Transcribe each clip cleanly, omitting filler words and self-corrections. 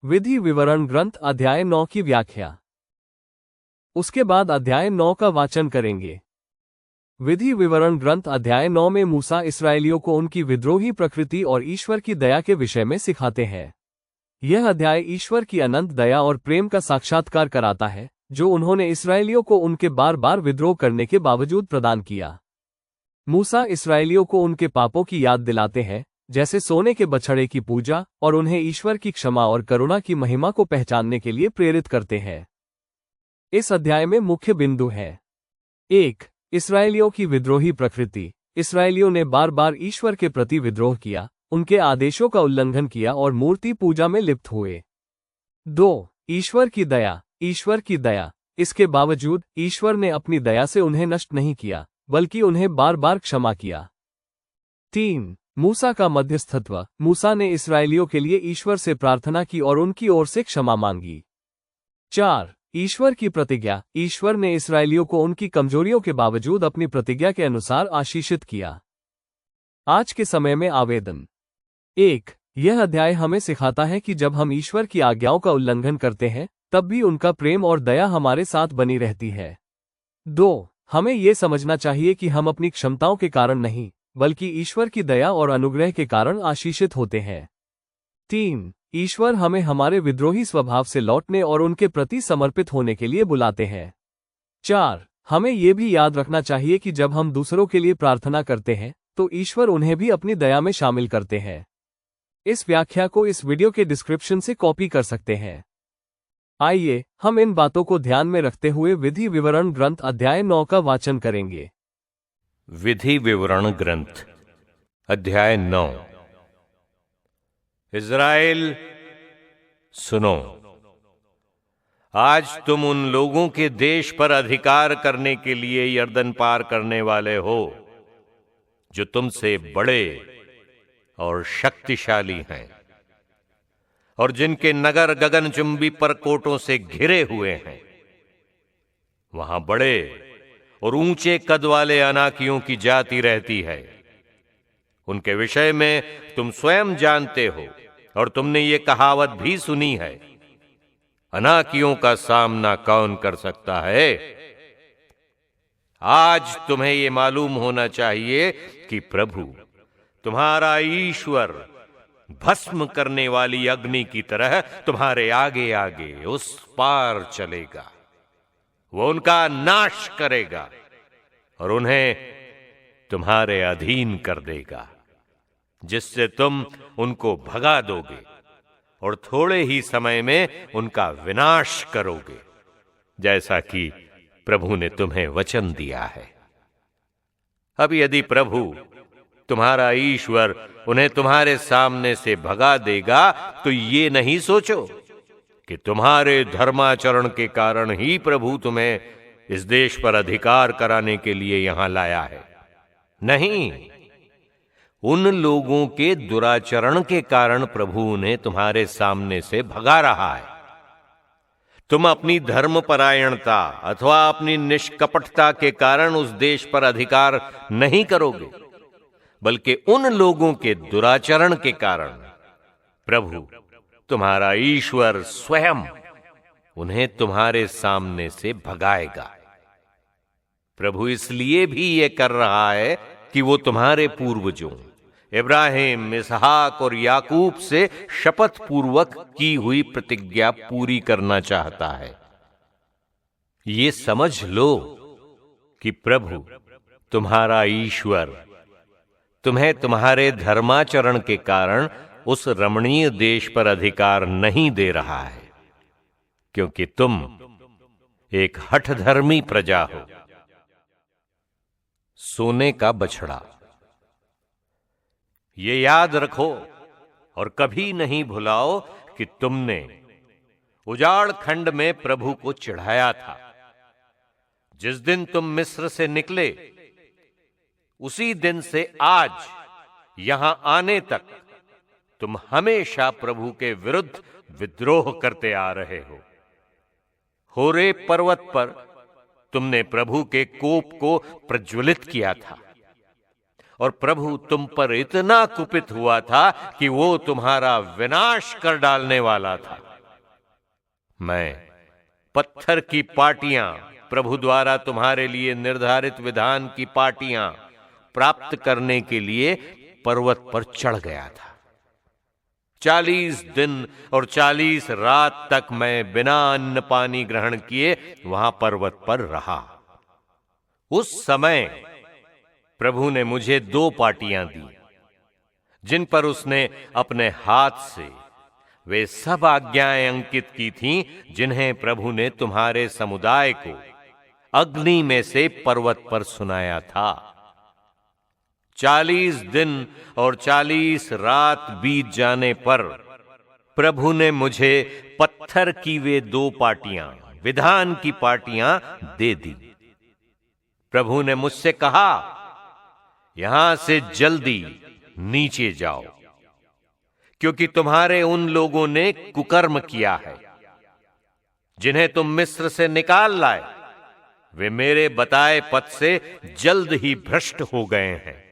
विधि विवरण ग्रंथ अध्याय 9 की व्याख्या। उसके बाद अध्याय 9 का वाचन करेंगे। विधि विवरण ग्रंथ अध्याय 9 में मूसा इस्राएलियों को उनकी विद्रोही प्रकृति और ईश्वर की दया के विषय में सिखाते हैं। यह अध्याय ईश्वर की अनंत दया और प्रेम का साक्षात्कार कराता है, जो उन्होंने इस्राएलियों को उनके बार बार विद्रोह करने के बावजूद प्रदान किया। मूसा इस्राएलियों को उनके पापों की याद दिलाते हैं, जैसे सोने के बछड़े की पूजा, और उन्हें ईश्वर की क्षमा और करुणा की महिमा को पहचानने के लिए प्रेरित करते हैं। इस अध्याय में मुख्य बिंदु है: 1. इस्राएलियों की विद्रोही प्रकृति। इस्राएलियों ने बार बार ईश्वर के प्रति विद्रोह किया, उनके आदेशों का उल्लंघन किया और मूर्ति पूजा में लिप्त हुए। 2. ईश्वर की दया। ईश्वर की दया। इसके बावजूद ईश्वर ने अपनी दया से उन्हें नष्ट नहीं किया, बल्कि उन्हें बार बार क्षमा किया। 3. मूसा का मध्यस्थत्व। मूसा ने इस्राएलियों के लिए ईश्वर से प्रार्थना की और उनकी ओर से क्षमा मांगी। 4. ईश्वर की प्रतिज्ञा। ईश्वर ने इस्राएलियों को उनकी कमजोरियों के बावजूद अपनी प्रतिज्ञा के अनुसार आशीषित किया। आज के समय में आवेदन। 1. यह अध्याय हमें सिखाता है कि जब हम ईश्वर की आज्ञाओं का उल्लंघन करते हैं, तब भी उनका प्रेम और दया हमारे साथ बनी रहती है। 2. हमें यह समझना चाहिए कि हम अपनी क्षमताओं के कारण नहीं, बल्कि ईश्वर की दया और अनुग्रह के कारण आशीषित होते हैं। 3. ईश्वर हमें हमारे विद्रोही स्वभाव से लौटने और उनके प्रति समर्पित होने के लिए बुलाते हैं। 4. हमें यह भी याद रखना चाहिए कि जब हम दूसरों के लिए प्रार्थना करते हैं, तो ईश्वर उन्हें भी अपनी दया में शामिल करते हैं। इस व्याख्या को इस वीडियो के डिस्क्रिप्शन से कॉपी कर सकते हैं। आइए हम इन बातों को ध्यान में रखते हुए विधि विवरण ग्रंथ अध्याय 9 का वाचन करेंगे। विधि विवरण ग्रंथ अध्याय 9। इज़राइल, सुनो, आज तुम उन लोगों के देश पर अधिकार करने के लिए यर्दन पार करने वाले हो, जो तुमसे बड़े और शक्तिशाली हैं, और जिनके नगर गगनचुंबी परकोटों से घिरे हुए हैं। वहां बड़े और ऊंचे कद वाले अनाकियों की जाति रहती है। उनके विषय में तुम स्वयं जानते हो, और तुमने ये कहावत भी सुनी है, अनाकियों का सामना कौन कर सकता है। आज तुम्हें यह मालूम होना चाहिए कि प्रभु तुम्हारा ईश्वर भस्म करने वाली अग्नि की तरह तुम्हारे आगे आगे उस पार चलेगा। वो उनका नाश करेगा और उन्हें तुम्हारे अधीन कर देगा, जिससे तुम उनको भगा दोगे और थोड़े ही समय में उनका विनाश करोगे, जैसा कि प्रभु ने तुम्हें वचन दिया है। अब यदि प्रभु तुम्हारा ईश्वर उन्हें तुम्हारे सामने से भगा देगा, तो ये नहीं सोचो कि तुम्हारे धर्माचरण के कारण ही प्रभु तुम्हें इस देश पर अधिकार कराने के लिए यहां लाया है। नहीं, उन लोगों के दुराचरण के कारण प्रभु उन्हें तुम्हारे सामने से भगा रहा है। तुम अपनी धर्मपरायणता अथवा अपनी निष्कपटता के कारण उस देश पर अधिकार नहीं करोगे, बल्कि उन लोगों के दुराचरण के कारण प्रभु तुम्हारा ईश्वर स्वयं उन्हें तुम्हारे सामने से भगाएगा। प्रभु इसलिए भी यह कर रहा है कि वो तुम्हारे पूर्वजों इब्राहिम, इसहाक और याकूब से शपथ पूर्वक की हुई प्रतिज्ञा पूरी करना चाहता है। ये समझ लो कि प्रभु तुम्हारा ईश्वर तुम्हें तुम्हारे धर्माचरण के कारण उस रमणीय देश पर अधिकार नहीं दे रहा है, क्योंकि तुम एक हठधर्मी प्रजा हो। सोने का बछड़ा। ये याद रखो और कभी नहीं भुलाओ कि तुमने उजाड़ खंड में प्रभु को चढ़ाया था। जिस दिन तुम मिस्र से निकले, उसी दिन से आज यहां आने तक तुम हमेशा प्रभु के विरुद्ध विद्रोह करते आ रहे हो। होरेब पर्वत पर तुमने प्रभु के कोप को प्रज्वलित किया था, और प्रभु तुम पर इतना कुपित हुआ था कि वो तुम्हारा विनाश कर डालने वाला था। मैं पत्थर की पाटियां, प्रभु द्वारा तुम्हारे लिए निर्धारित विधान की पाटियां प्राप्त करने के लिए पर्वत पर चढ़ गया था। 40 दिन और 40 रात तक मैं बिना अन्न पानी ग्रहण किए वहां पर्वत पर रहा। उस समय प्रभु ने मुझे 2 पाटियां दी, जिन पर उसने अपने हाथ से वे सब आज्ञाएं अंकित की थीं, जिन्हें प्रभु ने तुम्हारे समुदाय को अग्नि में से पर्वत पर सुनाया था। 40 दिन और 40 रात बीत जाने पर प्रभु ने मुझे पत्थर की वे 2 पाटियां, विधान की पाटियां दे दी। प्रभु ने मुझसे कहा, यहां से जल्दी नीचे जाओ, क्योंकि तुम्हारे उन लोगों ने कुकर्म किया है, जिन्हें तुम मिस्र से निकाल लाए। वे मेरे बताए पथ से जल्द ही भ्रष्ट हो गए हैं।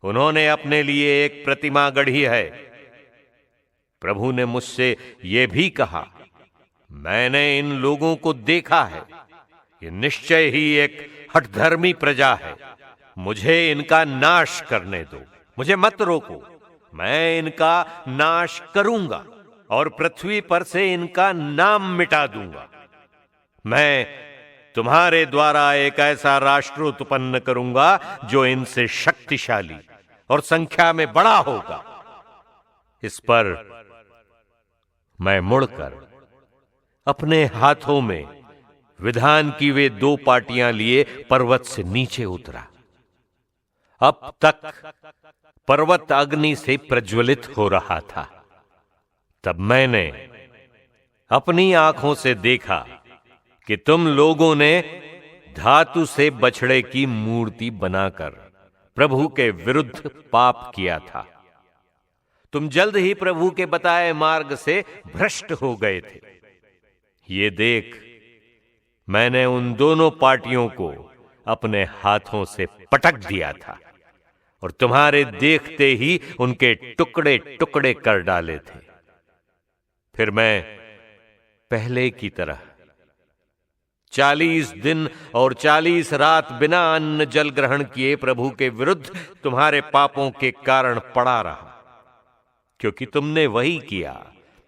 उन्होंने अपने लिए एक प्रतिमा गढ़ी है। प्रभु ने मुझसे यह भी कहा, मैंने इन लोगों को देखा है, ये निश्चय ही एक हठधर्मी प्रजा है। मुझे इनका नाश करने दो, मुझे मत रोको। मैं इनका नाश करूंगा और पृथ्वी पर से इनका नाम मिटा दूंगा। मैं तुम्हारे द्वारा एक ऐसा राष्ट्र उत्पन्न करूंगा जो इनसे शक्तिशाली और संख्या में बड़ा होगा। इस पर मैं मुड़कर अपने हाथों में विधान की वे 2 पाटियां लिए पर्वत से नीचे उतरा। अब तक पर्वत अग्नि से प्रज्वलित हो रहा था। तब मैंने अपनी आंखों से देखा कि तुम लोगों ने धातु से बछड़े की मूर्ति बनाकर प्रभु के विरुद्ध पाप किया था। तुम जल्द ही प्रभु के बताए मार्ग से भ्रष्ट हो गए थे। ये देख, मैंने उन दोनों पार्टियों को अपने हाथों से पटक दिया था और तुम्हारे देखते ही उनके टुकड़े टुकड़े कर डाले थे। फिर मैं पहले की तरह 40 दिन और 40 रात बिना अन्न जल ग्रहण किए प्रभु के विरुद्ध तुम्हारे पापों के कारण पड़ा रहा, क्योंकि तुमने वही किया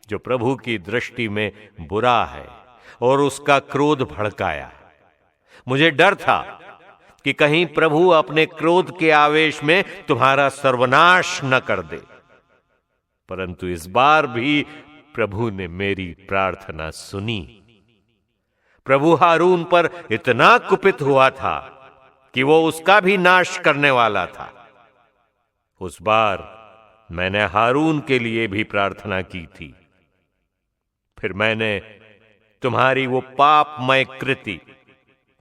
जो प्रभु की दृष्टि में बुरा है और उसका क्रोध भड़काया। मुझे डर था कि कहीं प्रभु अपने क्रोध के आवेश में तुम्हारा सर्वनाश न कर दे। परंतु इस बार भी प्रभु ने मेरी प्रार्थना सुनी। प्रभु हारून पर इतना कुपित हुआ था कि वो उसका भी नाश करने वाला था। उस बार मैंने हारून के लिए भी प्रार्थना की थी। फिर मैंने तुम्हारी वो पापमय कृति,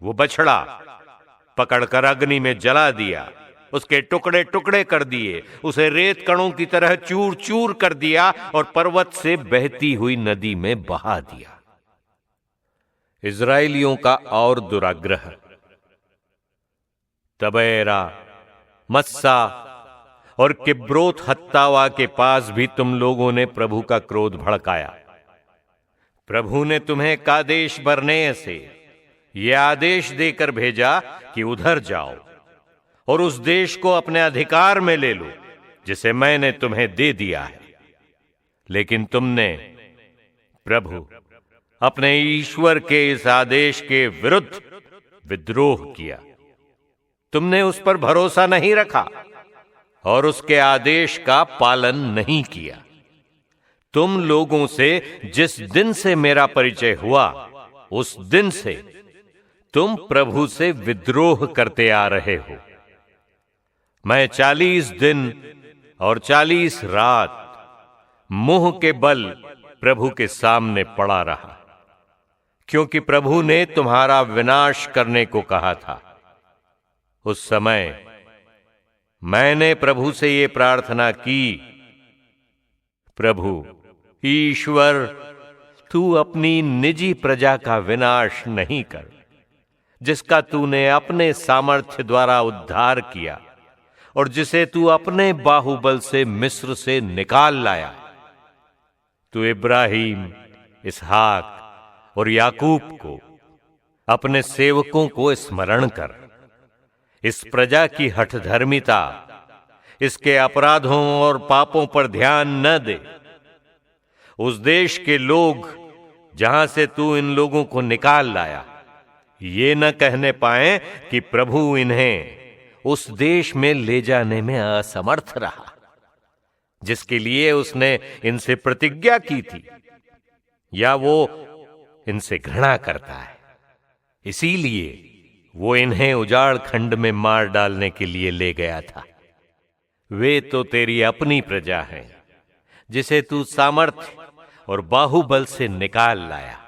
वो बछड़ा पकड़कर अग्नि में जला दिया, उसके टुकड़े टुकड़े कर दिए, उसे रेत कणों की तरह चूर चूर कर दिया और पर्वत से बहती हुई नदी में बहा दिया। इजराइलियों का और दुराग्रह। तबेरा, मस्सा और किब्रोत हत्तावा के पास भी तुम लोगों ने प्रभु का क्रोध भड़काया। प्रभु ने तुम्हें कादेश बर्नेय से यह आदेश देकर भेजा कि उधर जाओ और उस देश को अपने अधिकार में ले लो, जिसे मैंने तुम्हें दे दिया है। लेकिन तुमने प्रभु अपने ईश्वर के इस आदेश के विरुद्ध विद्रोह किया। तुमने उस पर भरोसा नहीं रखा और उसके आदेश का पालन नहीं किया। तुम लोगों से जिस दिन से मेरा परिचय हुआ, उस दिन से तुम प्रभु से विद्रोह करते आ रहे हो। मैं 40 दिन और 40 रात मुंह के बल प्रभु के सामने पड़ा रहा, क्योंकि प्रभु ने तुम्हारा विनाश करने को कहा था। उस समय मैंने प्रभु से ये प्रार्थना की, प्रभु ईश्वर, तू अपनी निजी प्रजा का विनाश नहीं कर, जिसका तूने अपने सामर्थ्य द्वारा उद्धार किया और जिसे तू अपने बाहुबल से मिस्र से निकाल लाया। तू इब्राहिम, इसहाक और याकूब को, अपने सेवकों को स्मरण कर। इस प्रजा की हठधर्मिता, इसके अपराधों और पापों पर ध्यान न दे। उस देश के लोग जहां से तू इन लोगों को निकाल लाया, ये न कहने पाए कि प्रभु इन्हें उस देश में ले जाने में असमर्थ रहा जिसके लिए उसने इनसे प्रतिज्ञा की थी, या वो इनसे घृणा करता है, इसीलिए वो इन्हें उजाड़ खंड में मार डालने के लिए ले गया था। वे तो तेरी अपनी प्रजा हैं, जिसे तू सामर्थ्य और बाहुबल से निकाल लाया।